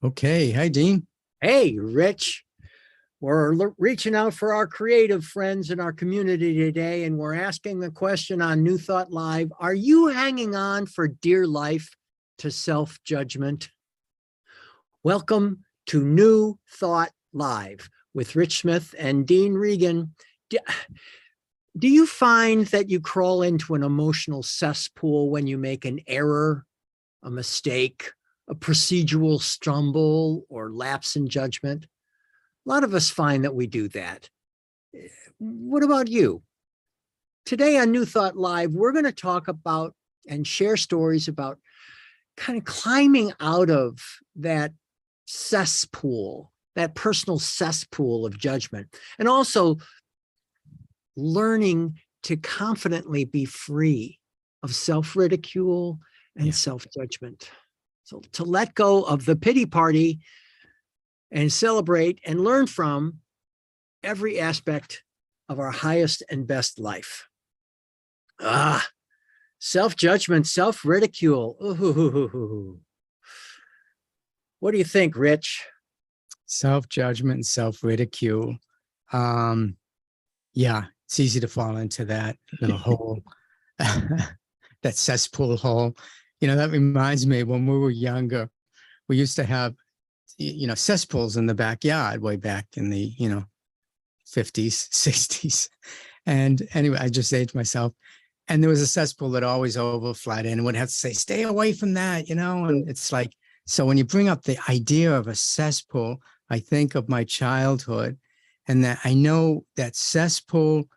Okay. Hi, Dean. Hey, Rich, we're reaching out for our creative friends in our community today, and we're asking the question on New Thought Live. Are you hanging on for dear life to self-judgment? Welcome to New Thought Live with Rich Smith and Dean Regan. Do you find that you crawl into an emotional cesspool when you make an error, a mistake, a procedural stumble, or lapse in judgment? A lot of us find that we do that. What about you? Today on New Thought Live, we're going to talk about and share stories about kind of climbing out of that cesspool, that personal cesspool of judgment, and also learning to confidently be free of self-ridicule and self-judgment. So to let go of the pity party and celebrate and learn from every aspect of our highest and best life. Self-judgment, self-ridicule. Ooh. What do you think, Rich? Self-judgment and self-ridicule. Yeah, it's easy to fall into that little hole, that cesspool hole. You know, that reminds me when we were younger, we used to have, cesspools in the backyard way back in the, 50s, 60s. And anyway, I just aged myself. And there was a cesspool that always overflowed and would have to say, stay away from that, and it's like, so when you bring up the idea of a cesspool, I think of my childhood and that I know that cesspool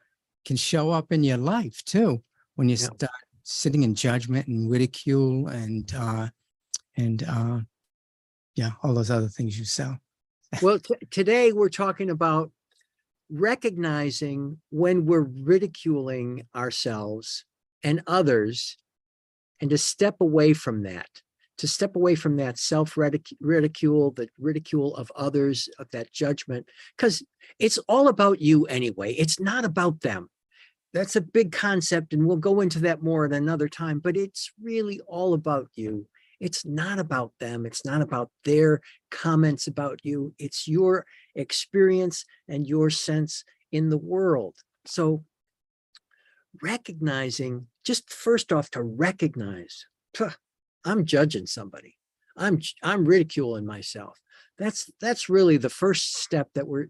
can show up in your life too, when you start sitting in judgment and ridicule and all those other things you sell. Well, today we're talking about recognizing when we're ridiculing ourselves and others, and to step away from that, self-ridicule, the ridicule of others, of that judgment, because it's all about you anyway. It's not about them. That's a big concept, and we'll go into that more at another time, but it's really all about you. It's not about them. It's not about their comments about you. It's your experience and your sense in the world. So recognizing, just first off, to recognize, I'm judging somebody. I'm ridiculing myself. That's really the first step that we're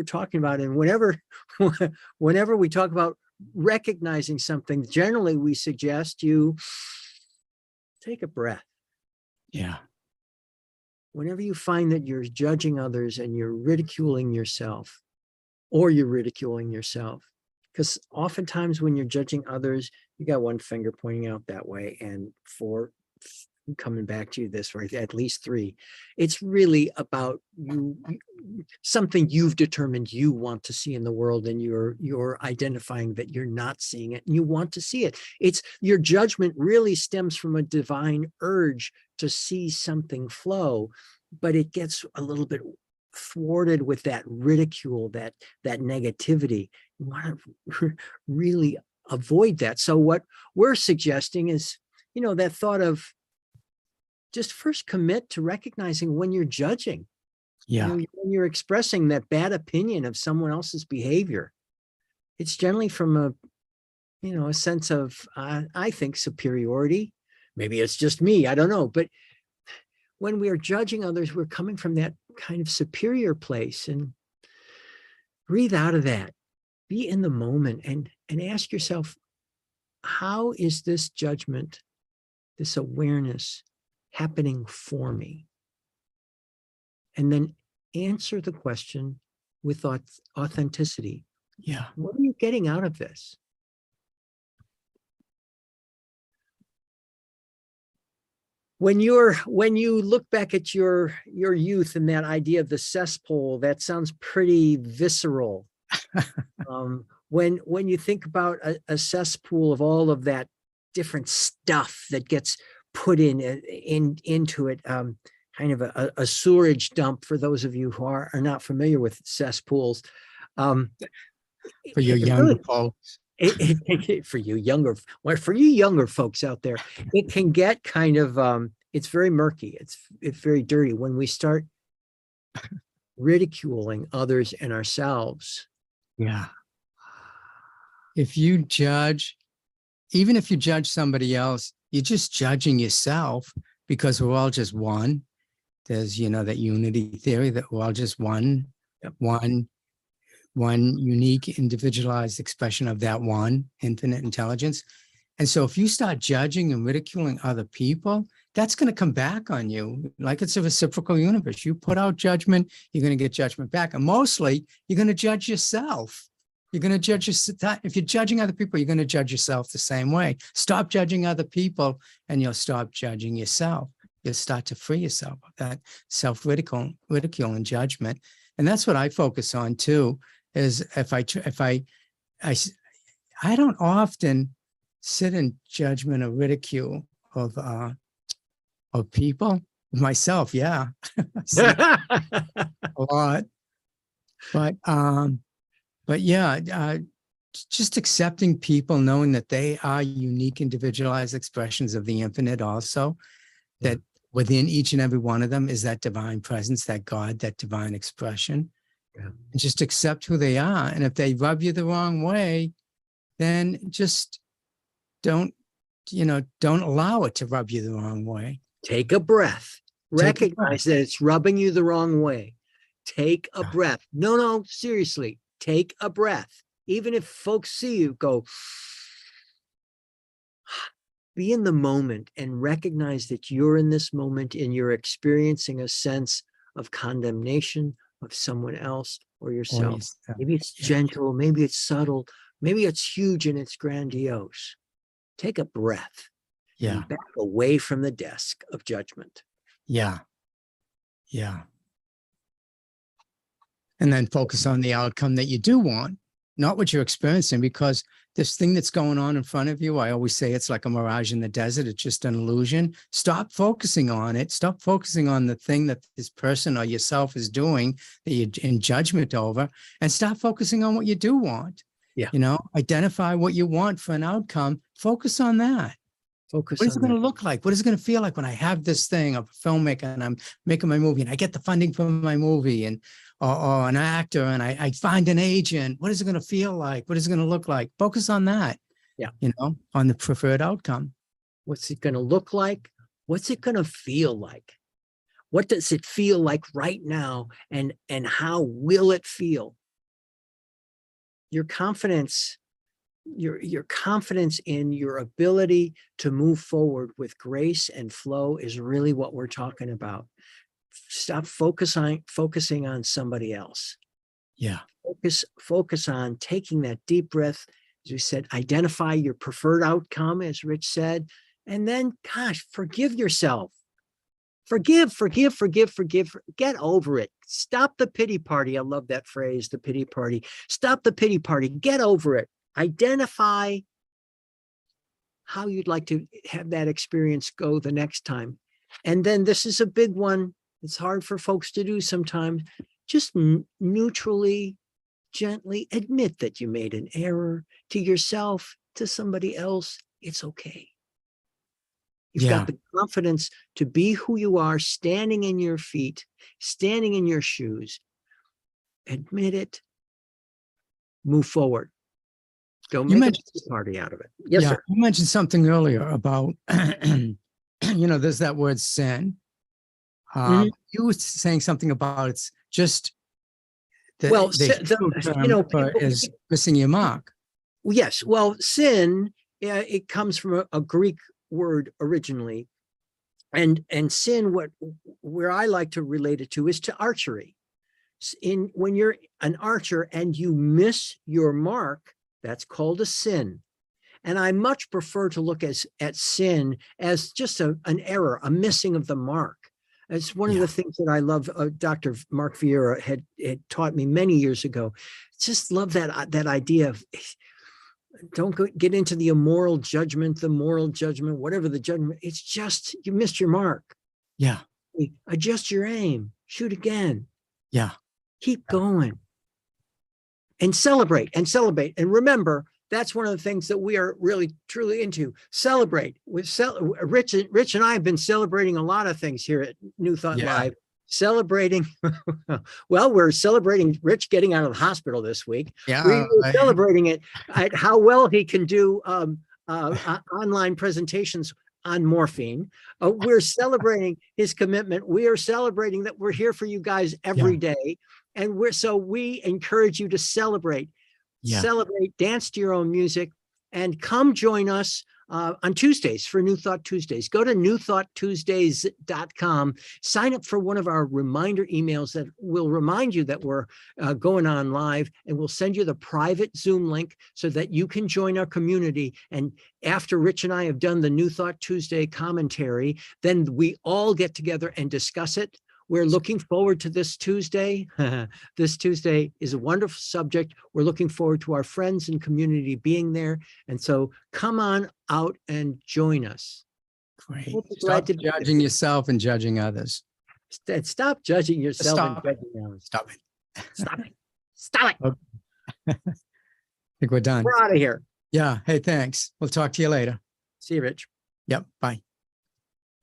talking about. And whenever we talk about recognizing something, generally we suggest you take a breath. Yeah. Whenever you find that you're judging others and you're ridiculing yourself, because oftentimes when you're judging others, you got one finger pointing out that way and four coming back to you this way, at least three. It's really about you, something you've determined you want to see in the world, and you're identifying that you're not seeing it and you want to see it. It's your judgment really stems from a divine urge to see something flow, but it gets a little bit thwarted with that ridicule, that negativity. You want to really avoid that. So what we're suggesting is, that thought of just first commit to recognizing when you're judging. When you're expressing that bad opinion of someone else's behavior. It's generally from a sense of, I think, superiority. Maybe it's just me, I don't know. But when we are judging others, we're coming from that kind of superior place, and breathe out of that. Be in the moment and ask yourself, how is this judgment, this awareness happening for me? And then answer the question with authenticity. Yeah. What are you getting out of this? When you look back at your youth and that idea of the cesspool, that sounds pretty visceral. When you think about a cesspool of all of that different stuff that gets put into it, kind of a sewerage dump, for those of you who are not familiar with cesspools. For your younger folks. For you younger folks out there, it can get kind of it's very murky. It's very dirty. When we start ridiculing others and ourselves. Yeah. If you judge, even if you judge somebody else, you're just judging yourself, because we're all just one. There's, that unity theory that we're all just one, Yep. one unique individualized expression of that one infinite intelligence. And so if you start judging and ridiculing other people, that's going to come back on you. Like it's a reciprocal universe. You put out judgment, you're going to get judgment back. And mostly you're going to judge yourself. You're going to judge yourself. If you're judging other people, you're going to judge yourself the same way. Stop judging other people and you'll stop judging yourself. You'll start to free yourself of that self-ridicule and judgment. And that's what I focus on too, is I don't often sit in judgment or ridicule of people. Myself, yeah. A lot. But yeah, just accepting people, knowing that they are unique, individualized expressions of the infinite also, that within each and every one of them is that divine presence, that God, that divine expression. Yeah. And just accept who they are. And if they rub you the wrong way, then just don't allow it to rub you the wrong way. Take a breath. Recognize that it's rubbing you the wrong way. Take a breath. No, seriously, take a breath. Even if folks see you, go, be in the moment and recognize that you're in this moment and you're experiencing a sense of condemnation of someone else or yourself. Maybe it's gentle, maybe it's subtle, maybe it's huge and it's grandiose. Take a breath. Yeah. And back away from the desk of judgment. Yeah. Yeah. And then focus on the outcome that you do want, not what you're experiencing, because this thing that's going on in front of you, I always say it's like a mirage in the desert. It's just an illusion. Stop focusing on it. Stop focusing on the thing that this person or yourself is doing that you're in judgment over, and stop focusing on what you do want. Yeah. Identify what you want for an outcome. Focus on that. What is it going to look like? What is it going to feel like when I have this thing of a filmmaker and I'm making my movie and I get the funding for my movie and or an actor and I find an agent? What is it going to feel like? What is it going to look like? Focus on that. Yeah. On the preferred outcome. What's it going to look like? What's it going to feel like? What does it feel like right now? And how will it feel? Your confidence, your confidence in your ability to move forward with grace and flow is really what we're talking about. Stop focusing on somebody else. Yeah. Focus on taking that deep breath. As we said, identify your preferred outcome, as Rich said, and then, gosh, forgive yourself. Forgive. Get over it. Stop the pity party. I love that phrase, the pity party. Stop the pity party. Get over it. Identify how you'd like to have that experience go the next time. And then this is a big one. It's hard for folks to do sometimes. Just neutrally, gently admit that you made an error to yourself, to somebody else. It's okay. You've got the confidence to be who you are, standing in your feet, standing in your shoes. Admit it. Move forward. Don't make a party out of it. Yes, sir. You mentioned something earlier about, there's that word sin. You were saying something about it's just is missing your mark. Yes. Well, sin, it comes from a Greek word originally, and sin, where I like to relate it to is to archery. When you're an archer and you miss your mark, that's called a sin. And I much prefer to look at sin as just an error, a missing of the mark. It's one of the things that I love. Dr. Mark Vieira had taught me many years ago. Just love that idea of don't get into the moral judgment, whatever the judgment. It's just you missed your mark. Yeah. Adjust your aim. Shoot again. Yeah. Keep going. And celebrate. And remember that's one of the things that we are really truly into. Celebrate with Rich and I have been celebrating a lot of things here at New Thought Yeah. Live. Celebrating, well, we're celebrating Rich getting out of the hospital this week. Yeah. We're celebrating it at how well he can do online presentations on morphine. We're celebrating his commitment. We are celebrating that we're here for you guys every day. And we encourage you to celebrate, dance to your own music, and come join us on Tuesdays for New Thought Tuesdays. Go to newthoughttuesdays.com, sign up for one of our reminder emails that will remind you that we're going on live, and we'll send you the private Zoom link so that you can join our community. And after Rich and I have done the New Thought Tuesday commentary, then we all get together and discuss it. We're looking forward to this Tuesday. This Tuesday is a wonderful subject. We're looking forward to our friends and community being there. And so come on out and join us. Great. We'll be Stop glad to judging yourself and judging others. Stop judging yourself and Stop it. judging others. Stop it. Stop it. Stop it. Okay. I think we're done. We're out of here. Yeah. Hey, thanks. We'll talk to you later. See you, Rich. Yep. Bye.